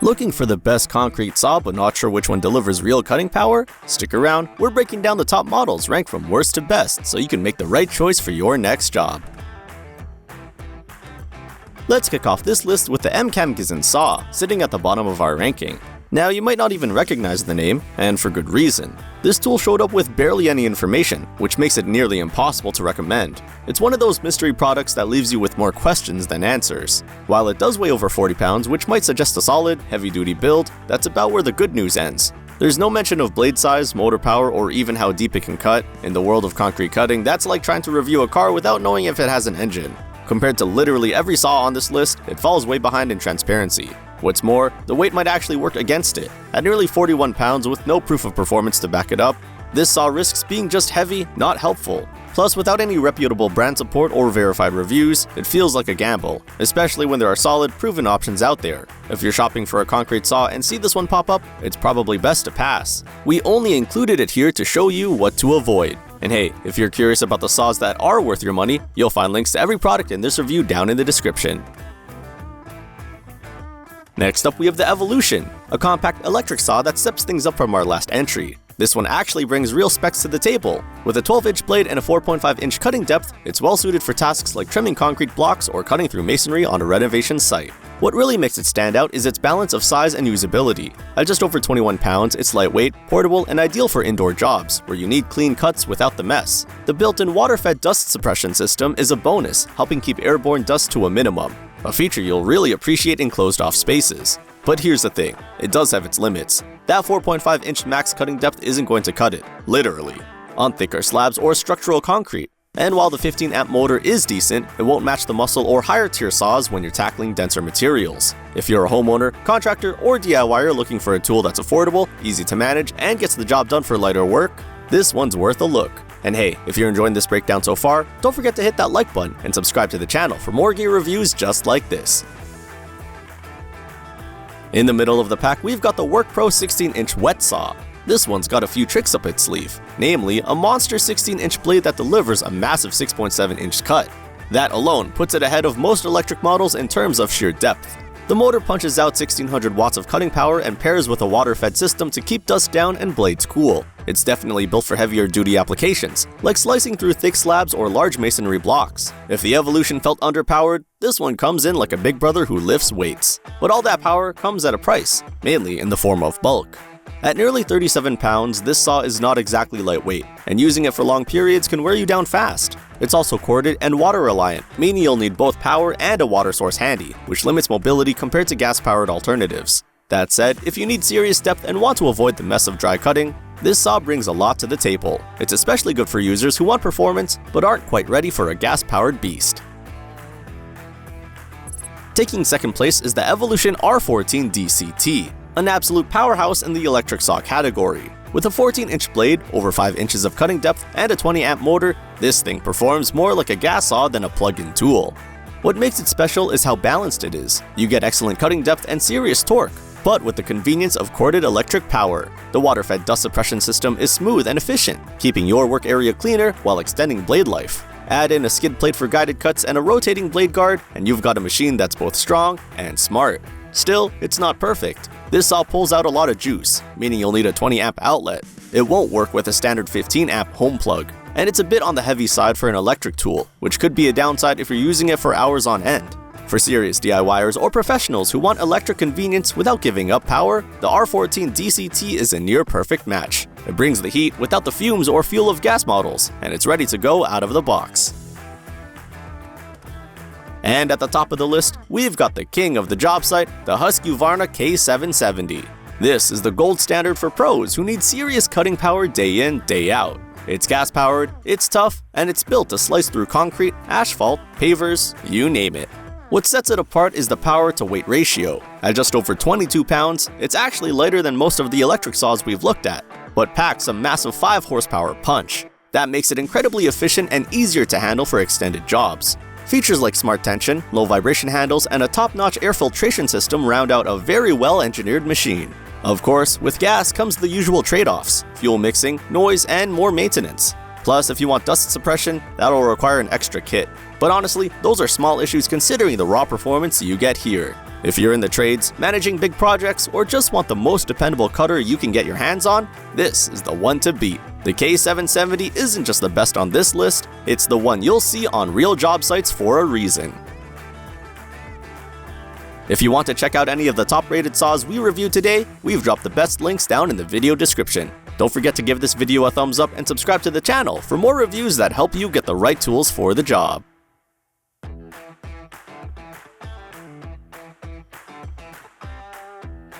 Looking for the best concrete saw but not sure which one delivers real cutting power? Stick around, we're breaking down the top models ranked from worst to best so you can make the right choice for your next job. Let's kick off this list with the Mcamgiczin saw, sitting at the bottom of our ranking. Now, you might not even recognize the name, and for good reason. This tool showed up with barely any information, which makes it nearly impossible to recommend. It's one of those mystery products that leaves you with more questions than answers. While it does weigh over 40 pounds, which might suggest a solid, heavy-duty build, that's about where the good news ends. There's no mention of blade size, motor power, or even how deep it can cut. In the world of concrete cutting, that's like trying to review a car without knowing if it has an engine. Compared to literally every saw on this list, it falls way behind in transparency. What's more, the weight might actually work against it. At nearly 41 pounds with no proof of performance to back it up, this saw risks being just heavy, not helpful. Plus, without any reputable brand support or verified reviews, it feels like a gamble, especially when there are solid, proven options out there. If you're shopping for a concrete saw and see this one pop up, it's probably best to pass. We only included it here to show you what to avoid. And hey, if you're curious about the saws that are worth your money, you'll find links to every product in this review down in the description. Next up, we have the Evolution, a compact electric saw that steps things up from our last entry. This one actually brings real specs to the table. With a 12-inch blade and a 4.5-inch cutting depth, it's well suited for tasks like trimming concrete blocks or cutting through masonry on a renovation site. What really makes it stand out is its balance of size and usability. At just over 21 pounds, it's lightweight, portable, and ideal for indoor jobs, where you need clean cuts without the mess. The built-in water-fed dust suppression system is a bonus, helping keep airborne dust to a minimum. A feature you'll really appreciate in closed-off spaces. But here's the thing, it does have its limits. That 4.5-inch max cutting depth isn't going to cut it, literally, on thicker slabs or structural concrete. And while the 15-amp motor is decent, it won't match the muscle or higher-tier saws when you're tackling denser materials. If you're a homeowner, contractor, or DIYer looking for a tool that's affordable, easy to manage, and gets the job done for lighter work, this one's worth a look. And hey, if you're enjoying this breakdown so far, don't forget to hit that like button and subscribe to the channel for more gear reviews just like this. In the middle of the pack, we've got the WORKPRO 16-inch wet saw. This one's got a few tricks up its sleeve, namely a monster 16-inch blade that delivers a massive 6.7-inch cut. That alone puts it ahead of most electric models in terms of sheer depth. The motor punches out 1600 watts of cutting power and pairs with a water-fed system to keep dust down and blades cool. It's definitely built for heavier-duty applications, like slicing through thick slabs or large masonry blocks. If the Evolution felt underpowered, this one comes in like a big brother who lifts weights. But all that power comes at a price, mainly in the form of bulk. At nearly 37 pounds, this saw is not exactly lightweight, and using it for long periods can wear you down fast. It's also corded and water-reliant, meaning you'll need both power and a water source handy, which limits mobility compared to gas-powered alternatives. That said, if you need serious depth and want to avoid the mess of dry cutting, this saw brings a lot to the table. It's especially good for users who want performance but aren't quite ready for a gas-powered beast. Taking second place is the Evolution R14 DCT, an absolute powerhouse in the electric saw category. With a 14-inch blade, over 5 inches of cutting depth, and a 20-amp motor, this thing performs more like a gas saw than a plug-in tool. What makes it special is how balanced it is. You get excellent cutting depth and serious torque, but with the convenience of corded electric power. The water-fed dust suppression system is smooth and efficient, keeping your work area cleaner while extending blade life. Add in a skid plate for guided cuts and a rotating blade guard, and you've got a machine that's both strong and smart. Still, it's not perfect. This saw pulls out a lot of juice, meaning you'll need a 20-amp outlet. It won't work with a standard 15-amp home plug, and it's a bit on the heavy side for an electric tool, which could be a downside if you're using it for hours on end. For serious DIYers or professionals who want electric convenience without giving up power, the R14 DCT is a near-perfect match. It brings the heat without the fumes or fuel of gas models, and it's ready to go out of the box. And at the top of the list, we've got the king of the job site, the Husqvarna K770. This is the gold standard for pros who need serious cutting power day in, day out. It's gas-powered, it's tough, and it's built to slice through concrete, asphalt, pavers, you name it. What sets it apart is the power-to-weight ratio. At just over 22 pounds, it's actually lighter than most of the electric saws we've looked at, but packs a massive 5-horsepower punch. That makes it incredibly efficient and easier to handle for extended jobs. Features like smart tension, low vibration handles, and a top-notch air filtration system round out a very well-engineered machine. Of course, with gas comes the usual trade-offs: fuel mixing, noise, and more maintenance. Plus, if you want dust suppression, that'll require an extra kit. But honestly, those are small issues considering the raw performance you get here. If you're in the trades, managing big projects, or just want the most dependable cutter you can get your hands on, this is the one to beat. The K770 isn't just the best on this list, it's the one you'll see on real job sites for a reason. If you want to check out any of the top-rated saws we reviewed today, we've dropped the best links down in the video description. Don't forget to give this video a thumbs up and subscribe to the channel for more reviews that help you get the right tools for the job.